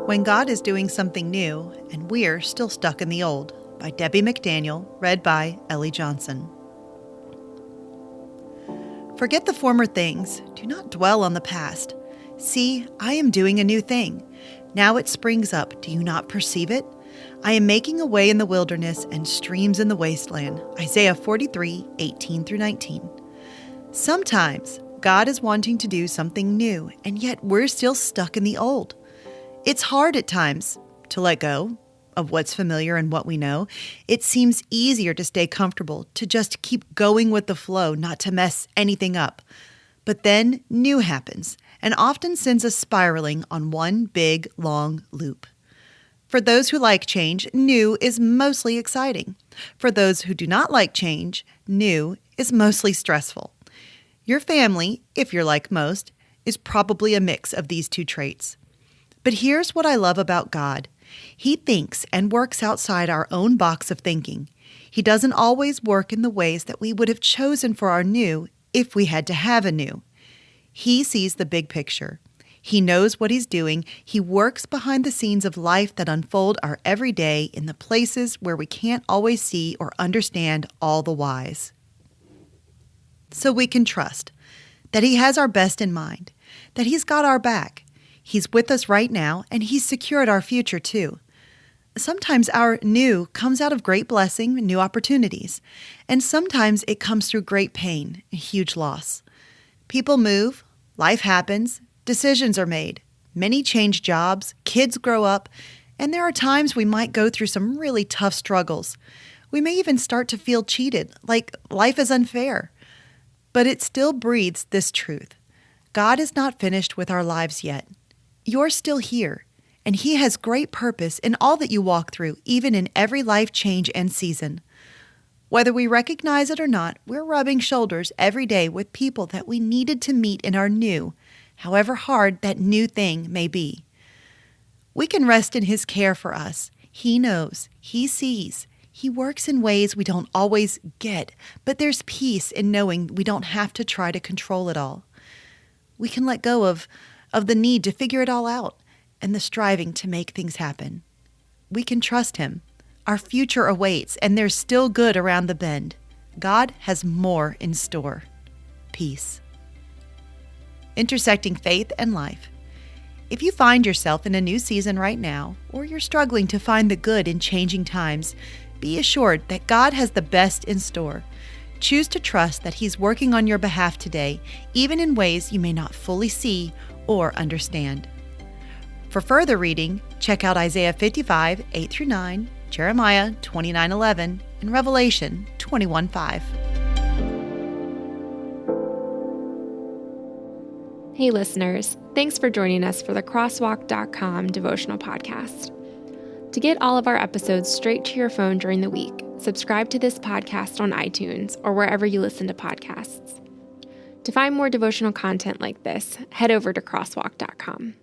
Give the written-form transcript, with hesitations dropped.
When God is Doing Something New and We're Still Stuck in the Old by Debbie McDaniel, read by Ellie Johnson. Forget the former things. Do not dwell on the past. See, I am doing a new thing. Now it springs up. Do you not perceive it? I am making a way in the wilderness and streams in the wasteland. Isaiah 43:18-19. Sometimes God is wanting to do something new, and yet we're still stuck in the old. It's hard at times to let go of what's familiar and what we know. It seems easier to stay comfortable, to just keep going with the flow, not to mess anything up. But then new happens and often sends us spiraling on one big, long loop. For those who like change, new is mostly exciting. For those who do not like change, new is mostly stressful. Your family, if you're like most, is probably a mix of these two traits. But here's what I love about God. He thinks and works outside our own box of thinking. He doesn't always work in the ways that we would have chosen for our new if we had to have a new. He sees the big picture. He knows what he's doing. He works behind the scenes of life that unfold our every day in the places where we can't always see or understand all the whys. So we can trust that he has our best in mind, that he's got our back. He's with us right now, and he's secured our future too. Sometimes our new comes out of great blessing, new opportunities, and sometimes it comes through great pain, a huge loss. People move, life happens, decisions are made, many change jobs, kids grow up, and there are times we might go through some really tough struggles. We may even start to feel cheated, like life is unfair. But it still breathes this truth. God is not finished with our lives yet. You're still here, and he has great purpose in all that you walk through, even in every life change and season. Whether we recognize it or not, we're rubbing shoulders every day with people that we needed to meet in our new, however hard that new thing may be. We can rest in his care for us. He knows, he sees, he works in ways we don't always get, but there's peace in knowing we don't have to try to control it all. We can let go of the need to figure it all out and the striving to make things happen. We can trust him. Our future awaits, and there's still good around the bend. God has more in store. Peace. Intersecting faith and life. If you find yourself in a new season right now, or you're struggling to find the good in changing times, be assured that God has the best in store. Choose to trust that he's working on your behalf today, even in ways you may not fully see or understand. For further reading, check out Isaiah 55:8-9, Jeremiah 29:11, and Revelation 21:5. Hey listeners, thanks for joining us for the Crosswalk.com devotional podcast. To get all of our episodes straight to your phone during the week, subscribe to this podcast on iTunes or wherever you listen to podcasts. To find more devotional content like this, head over to Crosswalk.com.